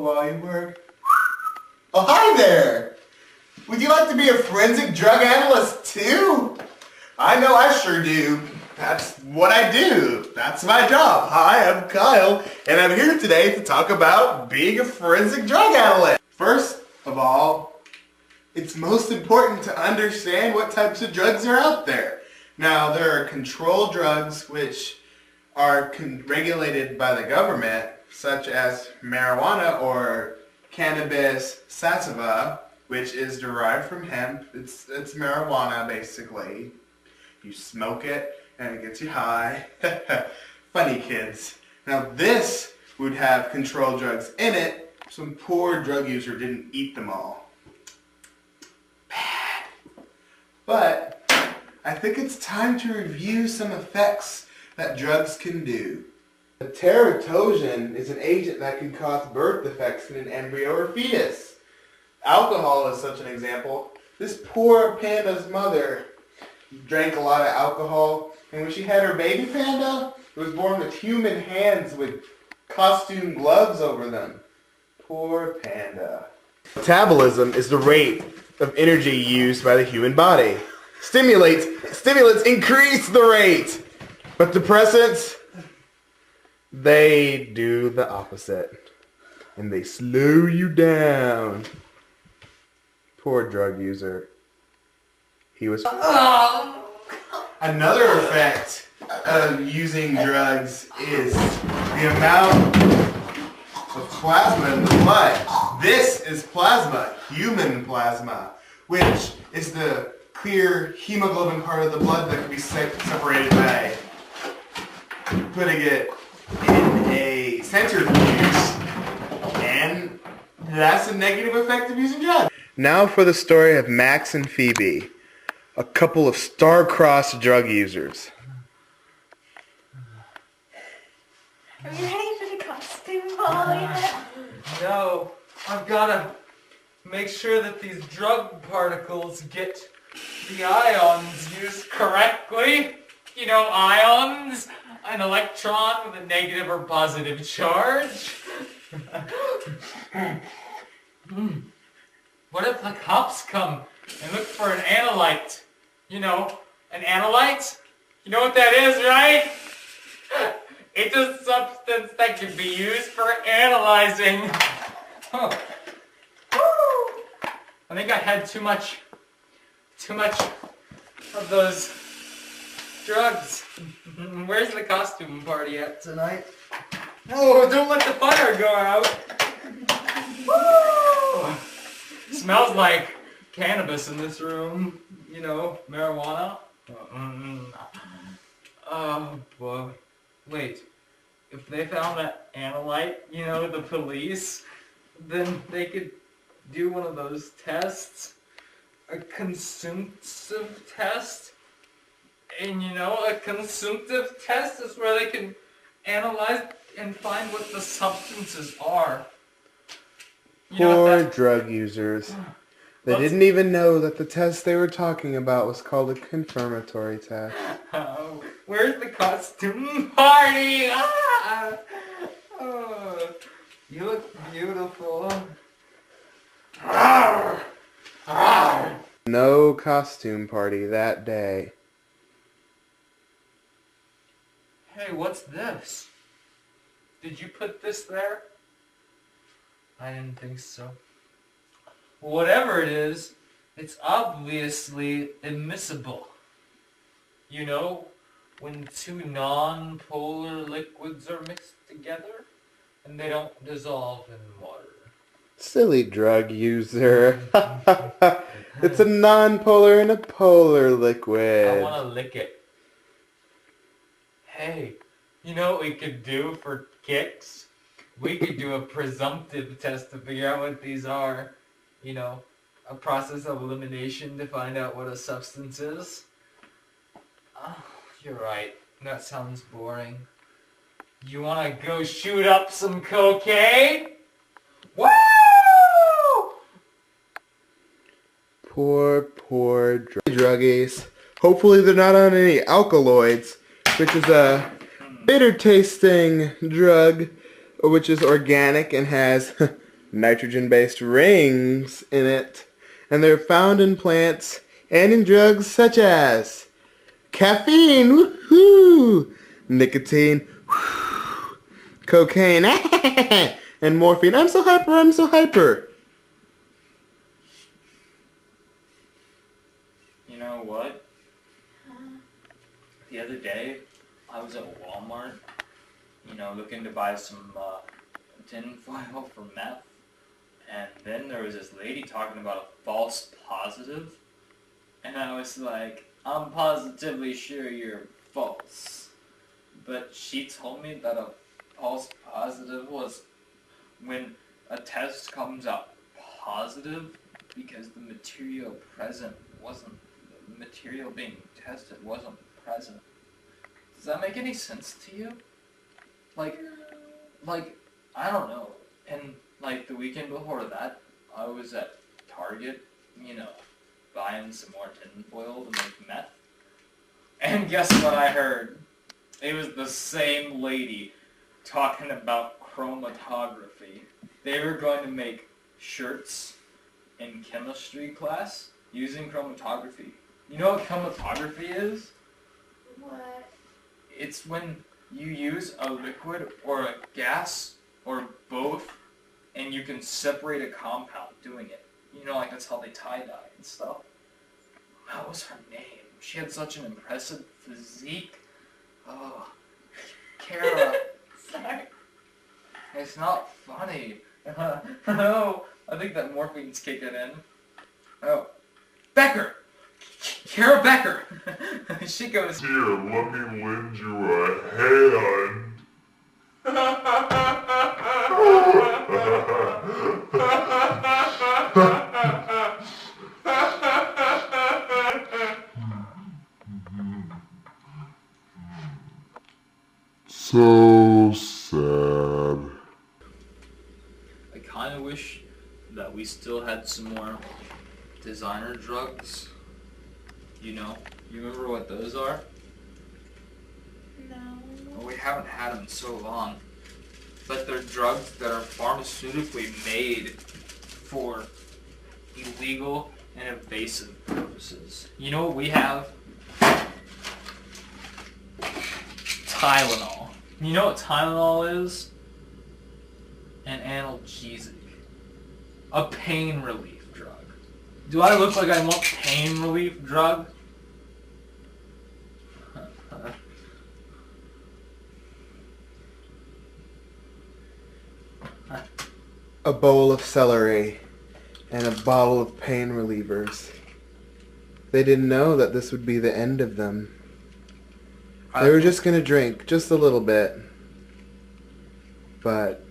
while you work. Oh, hi there! Would you like to be a forensic drug analyst too? I know I sure do. That's what I do. That's my job. Hi, I'm Kyle, and I'm here today to talk about being a forensic drug analyst. First of all, it's most important to understand what types of drugs are out there. Now, there are controlled drugs which are regulated by the government, such as marijuana or cannabis sativa, which is derived from hemp. It's marijuana, basically. You smoke it and it gets you high. Funny kids. Now this would have controlled drugs in it. Some poor drug user didn't eat them all. Bad. But I think it's time to review some effects that drugs can do. The teratogen is an agent that can cause birth defects in an embryo or fetus. Alcohol is such an example. This poor panda's mother drank a lot of alcohol, and when she had her baby panda, it was born with human hands with costume gloves over them. Poor panda. Metabolism is the rate of energy used by the human body. Stimulants increase the rate, but depressants, they do the opposite, and they slow you down. Poor drug user. He was... Another effect of using drugs is the amount of plasma in the blood. This is plasma, human plasma, which is the clear hemoglobin part of the blood that can be separated by putting it in a centrifuge. And that's a negative effect of using drugs. Now for the story of Max and Phoebe, a couple of star-crossed drug users. Are you ready for the costume ball yet? No, I've gotta make sure that these drug particles get the ions used correctly. You know, ions, an electron with a negative or positive charge. What if the cops come and look for an analyte? You know, an analyte? You know what that is, right? It's a substance that can be used for analyzing. Oh. I think I had too much of those drugs. Where's the costume party at tonight? Oh, don't let the fire go out. Woo! Smells like cannabis in this room. You know, marijuana. Oh boy. Wait. If they found that analyte, you know, the police, then they could do one of those tests. A consumptive test. And you know, a consumptive test is where they can analyze and find what the substances are. Poor drug users. They didn't even know that the test they were talking about was called a confirmatory test. Oh, where's the costume party? Ah! Oh, you look beautiful. No costume party that day. Hey, what's this? Did you put this there? I didn't think so. Whatever it is, it's obviously immiscible. You know, when two non-polar liquids are mixed together and they don't dissolve in water. Silly drug user. It's a non-polar and a polar liquid. I want to lick it. Hey, you know what we could do for kicks? We could do a presumptive test to figure out what these are. You know, a process of elimination to find out what a substance is. Oh, you're right. That sounds boring. You want to go shoot up some cocaine? Woo! Poor druggies. Hopefully they're not on any alkaloids, which is a bitter tasting drug, which is organic and has nitrogen-based rings in it. And they're found in plants and in drugs such as caffeine, woohoo, nicotine, whoo, cocaine, and morphine. I'm so hyper, I'm so hyper. You know what? The other day, I was at Walmart, looking to buy some tin foil for meth, and then there was this lady talking about a false positive, and I was like, I'm positively sure you're false. But she told me that a false positive was when a test comes out positive because the material being tested wasn't present. Does that make any sense to you? Like, I don't know. And, the weekend before that, I was at Target, buying some more tin foil to make meth. And guess what I heard? It was the same lady talking about chromatography. They were going to make shirts in chemistry class using chromatography. You know what chromatography is? What? It's when you use a liquid or a gas or both and you can separate a compound doing it. That's how they tie-dye and stuff. What was her name? She had such an impressive physique. Oh, Kara. Sorry. It's not funny. No, I think that morphine's kicking in. Oh, Becker! Kara Becker! She goes, Here, let me lend you a hand. So sad. I kind of wish that we still had some more designer drugs. You remember what those are? No. Well, we haven't had them in so long. But they're drugs that are pharmaceutically made for illegal and invasive purposes. You know what we have? Tylenol. You know what Tylenol is? An analgesic. A pain relief drug. Do I look like I want pain relief drug? A bowl of celery and a bottle of pain relievers. They didn't know that this would be the end of them. They were just going to drink just a little bit. But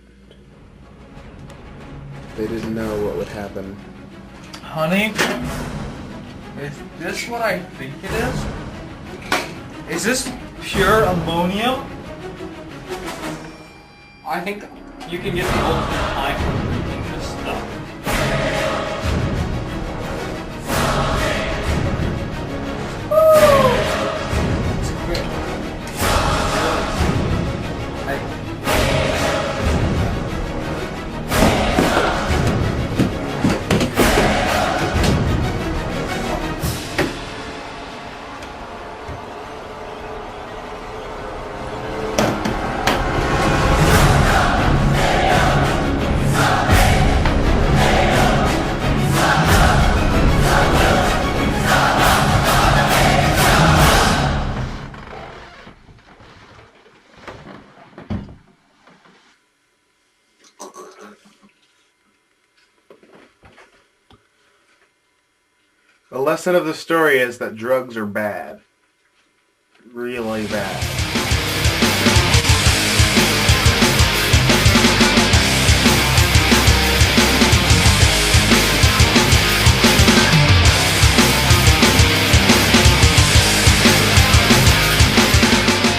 they didn't know what would happen. Honey, is this what I think it is? Is this pure ammonium? I think you can get the ultimate high from drinking this stuff. It's great. The lesson of the story is that drugs are bad. Really bad.